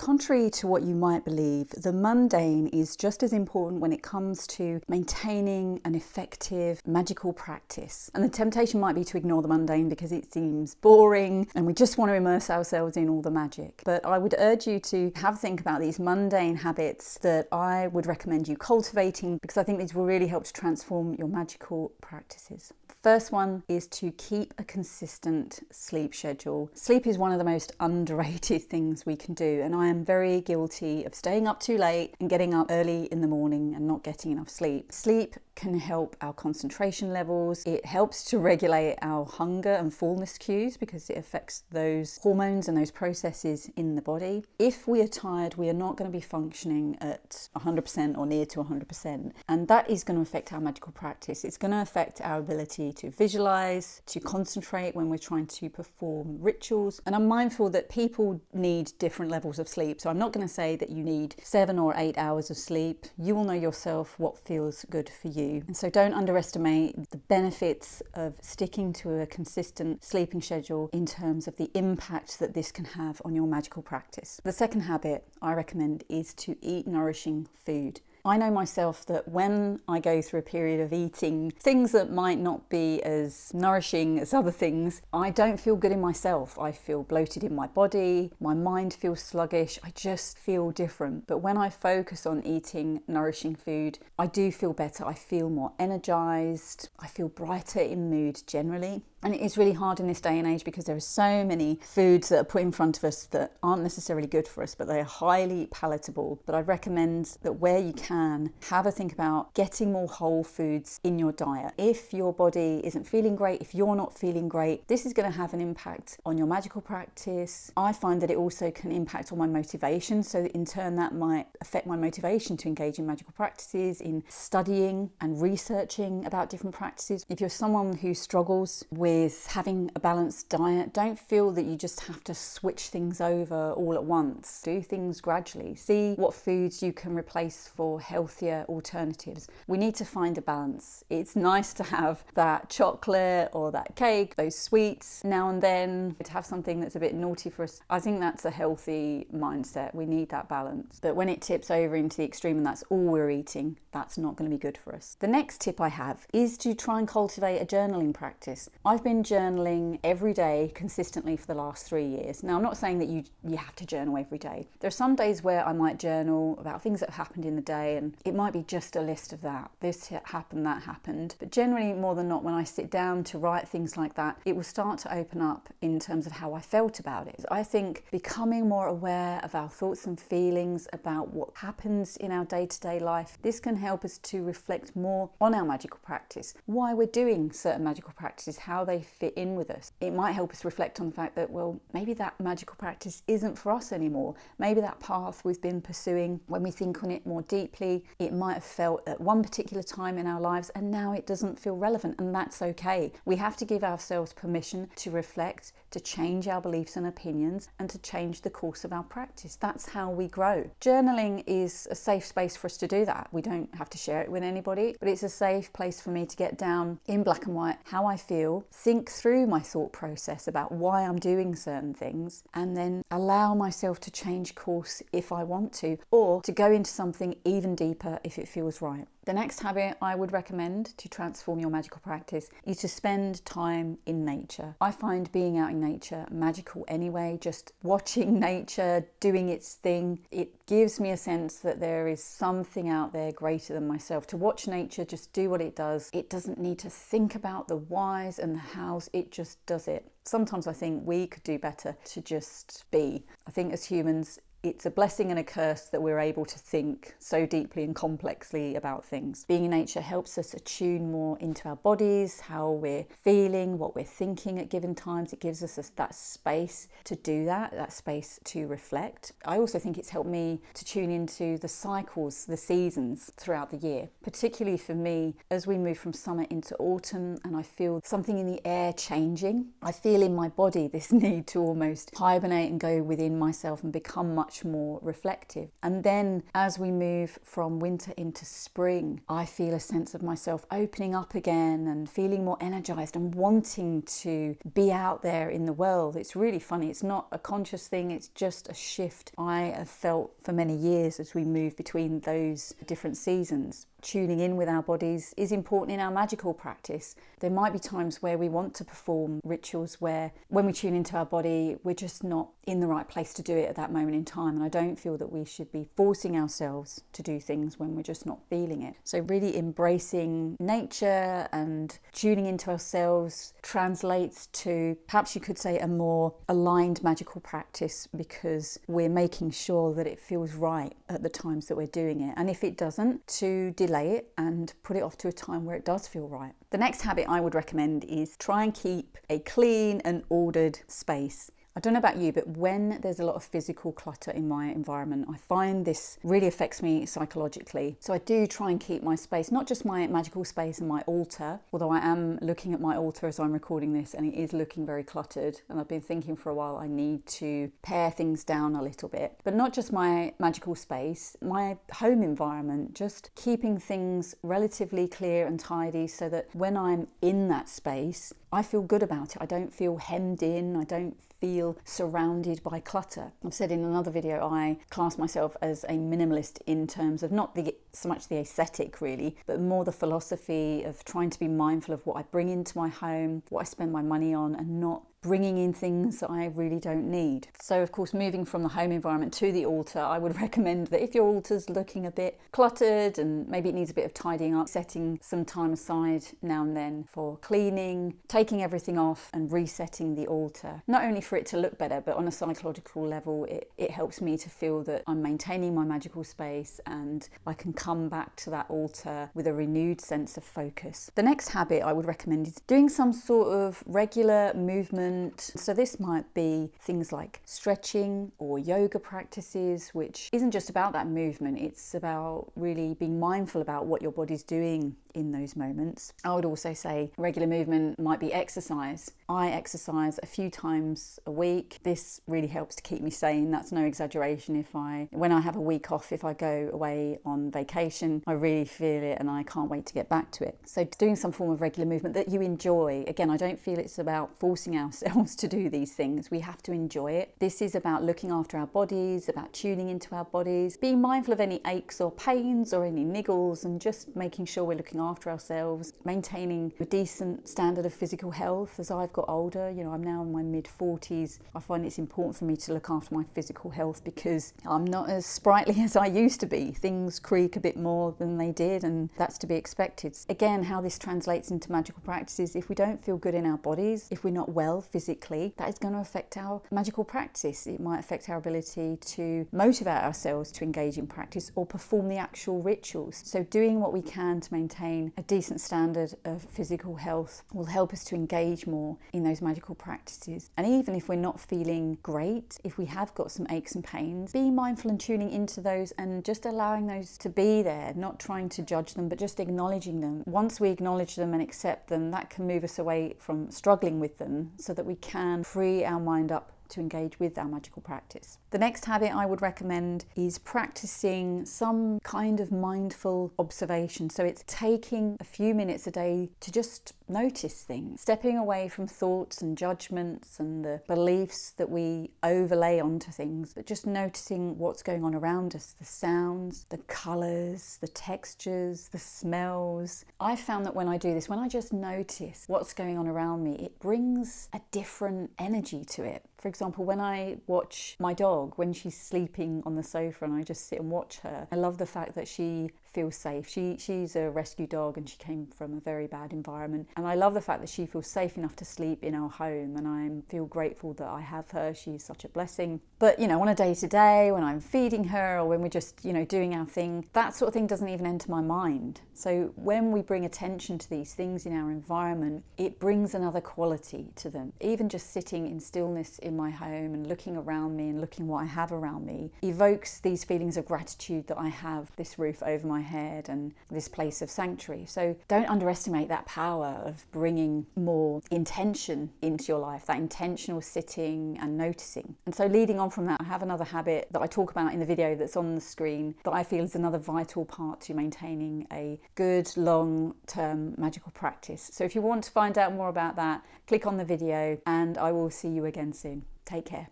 Contrary to what you might believe, the mundane is just as important when it comes to maintaining an effective magical practice. And the temptation might be to ignore the mundane because it seems boring and we just want to immerse ourselves in all the magic. But I would urge you to have a think about these mundane habits that I would recommend you cultivating, because I think these will really help to transform your magical practices. First one is to keep a consistent sleep schedule. Sleep is one of the most underrated things we can do, and I am very guilty of staying up too late and getting up early in the morning and not getting enough sleep. Sleep can help our concentration levels. It helps to regulate our hunger and fullness cues because it affects those hormones and those processes in the body. If we are tired, we are not going to be functioning at 100% or near to 100%, and that is going to affect our magical practice. It's going to affect our ability to visualize, to concentrate when we're trying to perform rituals. And I'm mindful that people need different levels of sleep, so I'm not going to say that you need 7 or 8 hours of sleep. You will know yourself what feels good for you. And so don't underestimate the benefits of sticking to a consistent sleeping schedule in terms of the impact that this can have on your magical practice. The second habit I recommend is to eat nourishing food. I know myself that when I go through a period of eating things that might not be as nourishing as other things, I don't feel good in myself. I feel bloated in my body, my mind feels sluggish, I just feel different. But when I focus on eating nourishing food, I do feel better. I feel more energized, I feel brighter in mood generally. And it is really hard in this day and age because there are so many foods that are put in front of us that aren't necessarily good for us, but they are highly palatable. But I'd recommend that where you can, have a think about getting more whole foods in your diet. If your body isn't feeling great, if you're not feeling great, this is going to have an impact on your magical practice. I find that it also can impact on my motivation. So in turn, that might affect my motivation to engage in magical practices, in studying and researching about different practices. If you're someone who struggles with having a balanced diet, don't feel that you just have to switch things over all at once. Do things gradually. See what foods you can replace for healthier alternatives. We need to find a balance. It's nice to have that chocolate or that cake, those sweets now and then, to have something that's a bit naughty for us. I think that's a healthy mindset. We need that balance. But when it tips over into the extreme and that's all we're eating, that's not going to be good for us. The next tip I have is to try and cultivate a journaling practice. I've been journaling every day consistently for the last 3 years. Now, I'm not saying that you have to journal every day. There are some days where I might journal about things that happened in the day, and it might be just a list of that. This happened, that happened. But generally, more than not, when I sit down to write things like that, it will start to open up in terms of how I felt about it. I think becoming more aware of our thoughts and feelings about what happens in our day-to-day life, this can help us to reflect more on our magical practice, why we're doing certain magical practices, how they fit in with us. It might help us reflect on the fact that, well, maybe that magical practice isn't for us anymore. Maybe that path we've been pursuing, when we think on it more deeply, it might have felt at one particular time in our lives and now it doesn't feel relevant, and that's okay. We have to give ourselves permission to reflect, to change our beliefs and opinions, and to change the course of our practice. That's how we grow. Journaling is a safe space for us to do that. We don't have to share it with anybody, but it's a safe place for me to get down in black and white how I feel, think through my thought process about why I'm doing certain things, and then allow myself to change course if I want to, or to go into something even deeper if it feels right. The next habit I would recommend to transform your magical practice is to spend time in nature. I find being out in nature magical anyway. Just watching nature doing its thing, it gives me a sense that there is something out there greater than myself. To watch nature just do what it does, it doesn't need to think about the whys and the hows, it just does it. Sometimes I think we could do better to just be. I think as humans, it's a blessing and a curse that we're able to think so deeply and complexly about things. Being in nature helps us attune more into our bodies, how we're feeling, what we're thinking at given times. It gives us that space to do that space to reflect. I also think it's helped me to tune into the cycles, the seasons throughout the year, particularly for me as we move from summer into autumn and I feel something in the air changing. I feel in my body this need to almost hibernate and go within myself and become much much more reflective. And then as we move from winter into spring, I feel a sense of myself opening up again and feeling more energized and wanting to be out there in the world. It's really funny. It's not a conscious thing. It's just a shift I have felt for many years as we move between those different seasons. Tuning in with our bodies is important in our magical practice. There might be times where we want to perform rituals where when we tune into our body, we're just not in the right place to do it at that moment in time. And I don't feel that we should be forcing ourselves to do things when we're just not feeling it. So really embracing nature and tuning into ourselves translates to, perhaps you could say, a more aligned magical practice, because we're making sure that it feels right at the times that we're doing it. And if it doesn't, to delay it and put it off to a time where it does feel right. The next habit I would recommend is try and keep a clean and ordered space. I don't know about you, but when there's a lot of physical clutter in my environment, I find this really affects me psychologically. So I do try and keep my space, not just my magical space and my altar, although I am looking at my altar as I'm recording this and it is looking very cluttered. And I've been thinking for a while I need to pare things down a little bit. But not just my magical space, my home environment, just keeping things relatively clear and tidy so that when I'm in that space, I feel good about it. I don't feel hemmed in. I don't feel surrounded by clutter. I've said in another video, I class myself as a minimalist in terms of not so much the aesthetic really, but more the philosophy of trying to be mindful of what I bring into my home, what I spend my money on, and not bringing in things that I really don't need. So of course, moving from the home environment to the altar, I would recommend that if your altar's looking a bit cluttered and maybe it needs a bit of tidying up, setting some time aside now and then for cleaning, taking everything off and resetting the altar. Not only for it to look better, but on a psychological level, it helps me to feel that I'm maintaining my magical space and I can come back to that altar with a renewed sense of focus. The next habit I would recommend is doing some sort of regular movement. So this might be things like stretching or yoga practices, which isn't just about that movement. It's about really being mindful about what your body's doing in those moments. I would also say regular movement might be exercise. I exercise a few times a week. This really helps to keep me sane. That's no exaggeration. When I have a week off, if I go away on vacation, I really feel it and I can't wait to get back to it. So doing some form of regular movement that you enjoy. Again, I don't feel it's about forcing ourselves to do these things. We have to enjoy it. This is about looking after our bodies, about tuning into our bodies, being mindful of any aches or pains or any niggles, and just making sure we're looking after ourselves, maintaining a decent standard of physical health. As I've got older, I'm now in my mid-40s, I find it's important for me to look after my physical health because I'm not as sprightly as I used to be. Things creak a bit more than they did, and that's to be expected. Again, how this translates into magical practices, if we don't feel good in our bodies, if we're not well physically, that is going to affect our magical practice. It might affect our ability to motivate ourselves to engage in practice or perform the actual rituals. So doing what we can to maintain a decent standard of physical health will help us to engage more in those magical practices. And even if we're not feeling great, if we have got some aches and pains, be mindful and tuning into those and just allowing those to be there, not trying to judge them, but just acknowledging them. Once we acknowledge them and accept them, that can move us away from struggling with them so that we can free our mind up to engage with our magical practice. The next habit I would recommend is practicing some kind of mindful observation. So it's taking a few minutes a day to just notice things, stepping away from thoughts and judgments and the beliefs that we overlay onto things, but just noticing what's going on around us, the sounds, the colours, the textures, the smells. I found that when I do this, when I just notice what's going on around me, it brings a different energy to it. For example, when I watch my dog, when she's sleeping on the sofa and I just sit and watch her, I love the fact that she feels safe. She's a rescue dog and she came from a very bad environment. And I love the fact that she feels safe enough to sleep in our home, and I feel grateful that I have her. She's such a blessing. But, on a day-to-day, when I'm feeding her or when we're just, doing our thing, that sort of thing doesn't even enter my mind. So when we bring attention to these things in our environment, it brings another quality to them. Even just sitting in stillness in my home and looking around me and looking what I have around me evokes these feelings of gratitude that I have this roof over my head and this place of sanctuary. So don't underestimate that power of bringing more intention into your life, that intentional sitting and noticing. And so leading on from that, I have another habit that I talk about in the video that's on the screen that I feel is another vital part to maintaining a good long-term magical practice. So if you want to find out more about that, click on the video and I will see you again soon. Take care.